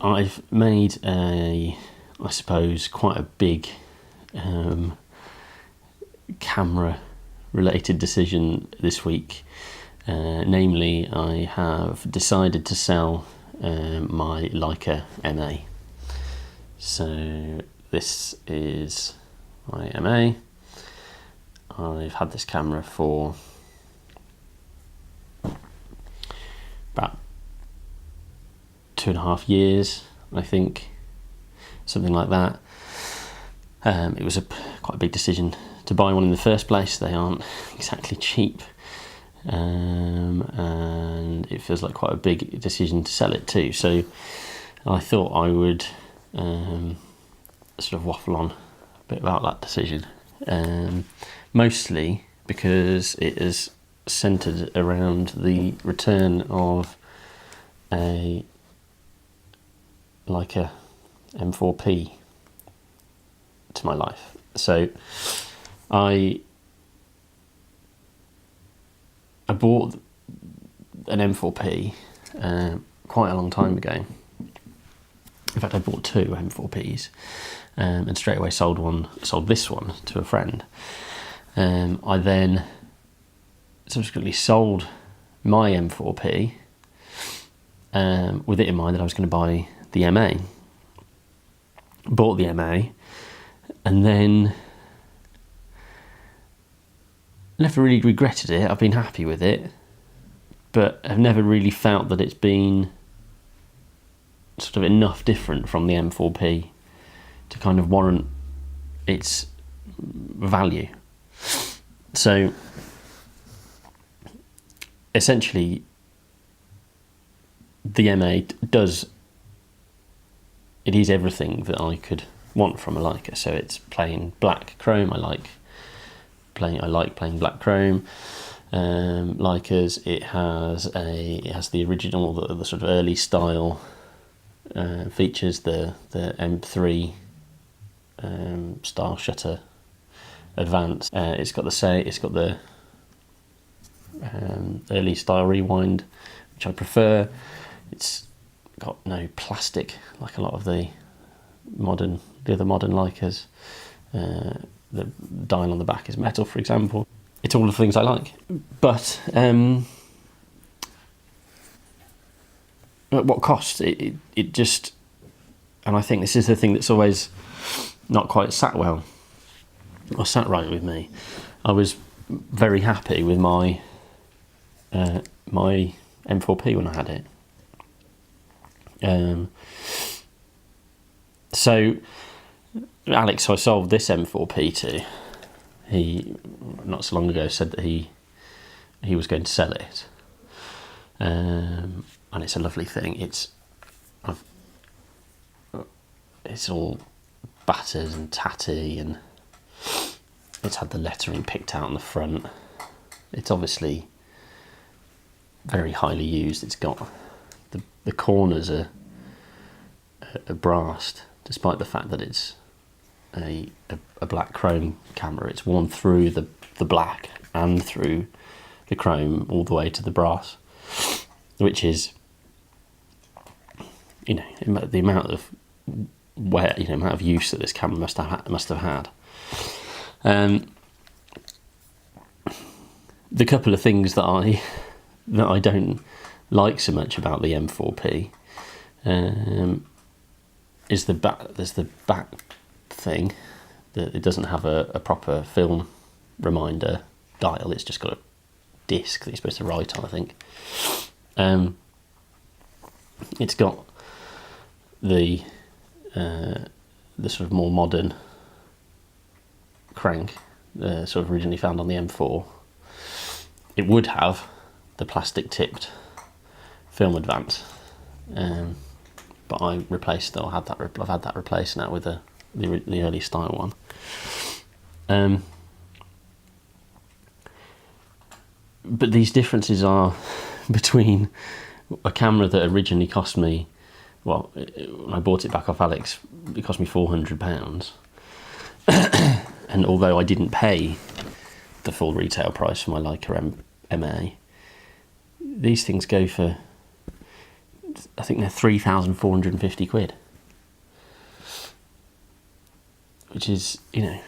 I've made I suppose, quite a big camera related decision this week. Namely, I have decided to sell my Leica M-A. So this is my M-A. I've had this camera for about 2.5 years, I think, something like that. It was quite a big decision to buy one in the first place. They aren't exactly cheap, and it feels like quite a big decision to sell it too. So I thought I would sort of waffle on a bit about that decision, mostly because it is centred around the return of a Leica M4-P to my life. So I bought an M4-P quite a long time ago. In fact, I bought 2 M4-Ps and straight away sold this one to a friend. I then subsequently sold my M4-P with it in mind that I was going to buy the M-A. Bought the M-A and then never really regretted it. I've been happy with it, but I've never really felt that it's been sort of enough different from the M4-P to kind of warrant its value. So essentially the M-A it is everything that I could want from a Leica. So it's plain black chrome. I like playing black chrome. Leicas. It has the original, the sort of early style features. The M3 style shutter advance. It's got the early style rewind, which I prefer. It's got no plastic like a lot of the other modern Leicas. The dial on the back is metal, for example. It's all the things I like, but at what cost? It just, and I think this is the thing that's always not quite sat right with me. I was very happy with my my M4-P when I had it. So Alex, who I sold this M4-P to, he not so long ago said that he was going to sell it, and it's a lovely thing. It's all battered and tatty, and it's had the lettering picked out on the front. It's obviously very highly used. It's got the corners are brassed, despite the fact that it's a black chrome camera. It's worn through the black and through the chrome all the way to the brass, which is, the amount of amount of use that this camera must have had. The couple of things that I don't like so much about the M4-P is the back. There's the back thing that it doesn't have a proper film reminder dial. It's just got a disc that you're supposed to write on, I think. It's got the sort of more modern crank, sort of originally found on the M4. It would have the plastic tipped film advance, but I replaced that. I've had that replaced now with the early style one. But these differences are between a camera that originally cost me, when I bought it back off Alex, it cost me £400. And although I didn't pay the full retail price for my Leica M-A, these things go for I think they're 3,450 quid, which is, you know,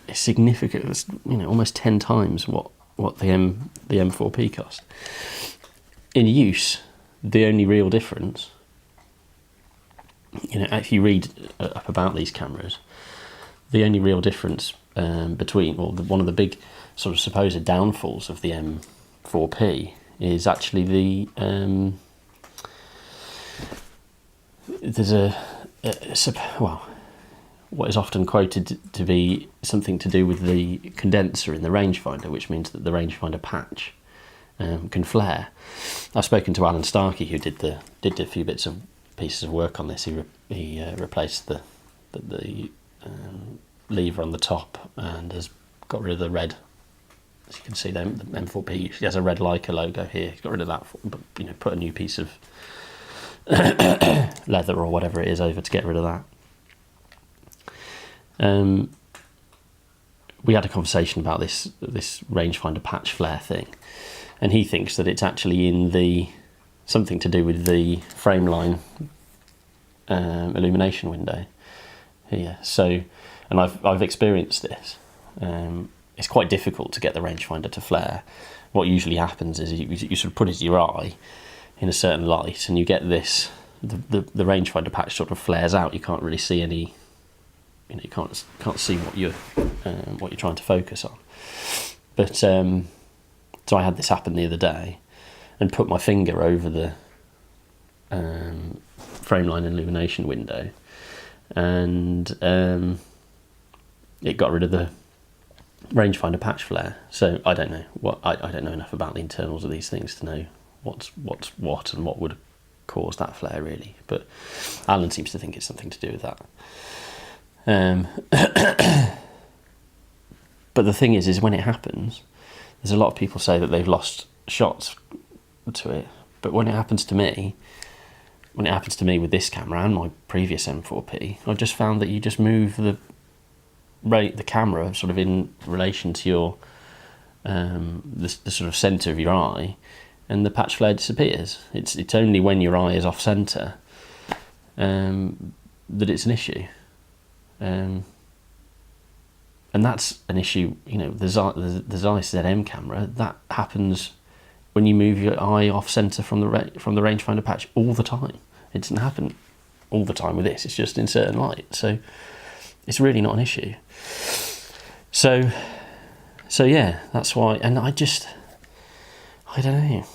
it's significant. It's, you know, almost 10 times what the M4-P cost. In use, the only real difference, you know, if you read up about these cameras, the only real difference between, or one of the big sort of supposed downfalls of the M4-P is actually the there's well, what is often quoted to be something to do with the condenser in the rangefinder, which means that the rangefinder patch can flare. I've spoken to Alan Starkey, who did a few pieces of work on this. He replaced the lever on the top and has got rid of the red. As you can see, the M4-P has a red Leica logo here. He's got rid of that, but, you know, put a new piece of leather or whatever it is over to get rid of that. We had a conversation about this rangefinder patch flare thing, and he thinks that it's actually in something to do with the frame line illumination window here. So, and I've experienced this. It's quite difficult to get the rangefinder to flare. What usually happens is you sort of put it to your eye in a certain light, and you get this. The rangefinder patch sort of flares out. You can't really see any. You know, you can't see what you're trying to focus on. But so I had this happen the other day, and put my finger over the frameline illumination window, and it got rid of the rangefinder patch flare. So I don't know I don't know enough about the internals of these things to know what's what and what would cause that flare really. But Alan seems to think it's something to do with that. But the thing is when it happens, there's a lot of people say that they've lost shots to it. But when it happens to me with this camera and my previous M4-P, I've just found that you just move the camera sort of in relation to your the sort of centre of your eye, and the patch flare disappears. It's only when your eye is off centre that it's an issue. And that's an issue, you know, the Zeiss ZM camera, that happens when you move your eye off centre from the rangefinder patch all the time. It doesn't happen all the time with this, it's just in certain light. So it's really not an issue. So yeah, that's why. And I don't know.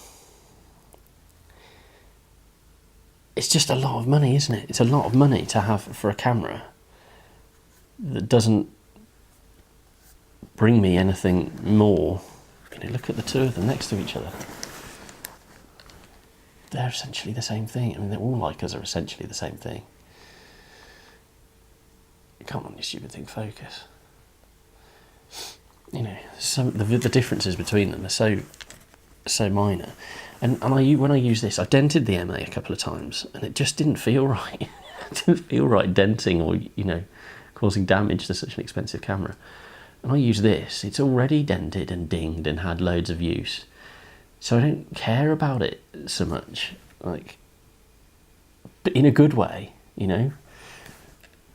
It's just a lot of money, isn't it? It's a lot of money to have for a camera that doesn't bring me anything more. You know, look at the two of them next to each other. They're essentially the same thing. I mean, all Leicas are essentially the same thing. Come on, you stupid thing, focus. You know, the differences between them are so minor. And when I use this, I dented the M-A a couple of times, and it just didn't feel right. It didn't feel right denting or, you know, causing damage to such an expensive camera. And I use this, it's already dented and dinged and had loads of use. So I don't care about it so much, like, but in a good way, you know.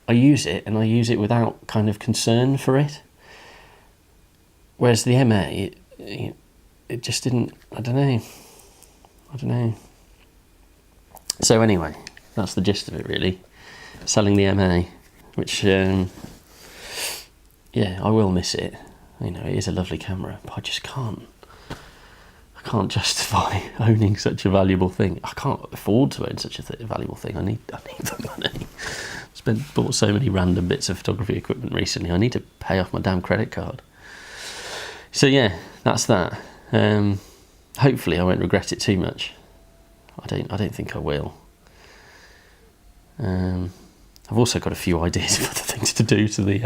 I use it, and I use it without kind of concern for it. Whereas the M-A, it just didn't, I don't know. So anyway, that's the gist of it really. Selling the M-A, which, yeah, I will miss it. You know, it is a lovely camera, but I just can't justify owning such a valuable thing. I can't afford to own such a valuable thing. I need the money. Bought so many random bits of photography equipment recently. I need to pay off my damn credit card. So yeah, that's that. Hopefully I won't regret it too much. I don't think I will. I've also got a few ideas of other things to do to the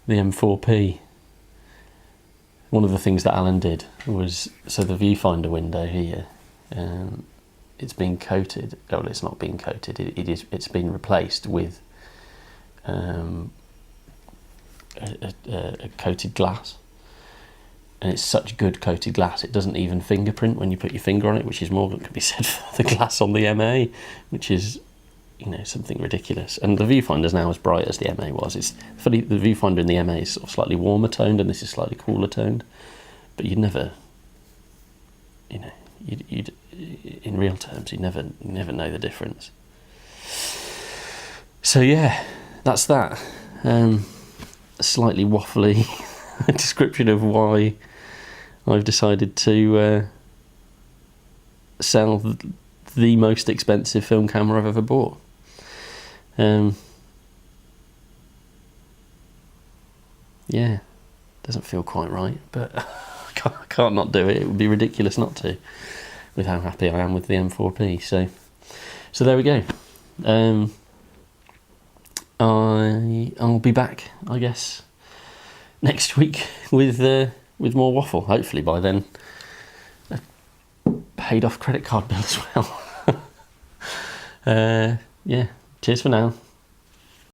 M4-P. One of the things that Alan did was, so the viewfinder window here, it's been coated. Well, it's not been coated. It's been replaced with a coated glass, and it's such good coated glass, it doesn't even fingerprint when you put your finger on it, which is more than can be said for the glass on the M-A, which is, you know, something ridiculous. And the viewfinder's now as bright as the M-A was. It's funny, the viewfinder in the M-A is sort of slightly warmer toned, and this is slightly cooler toned, but you'd never, you know, you'd in real terms, you never know the difference. So yeah, that's that. A slightly waffly description of why I've decided to sell the most expensive film camera I've ever bought. Yeah, doesn't feel quite right, but I can't not do it. It would be ridiculous not to, with how happy I am with the M4-P. So there we go. I'll be back, I guess, next week with more waffle. Hopefully by then, a paid off credit card bill as well. Yeah, cheers for now.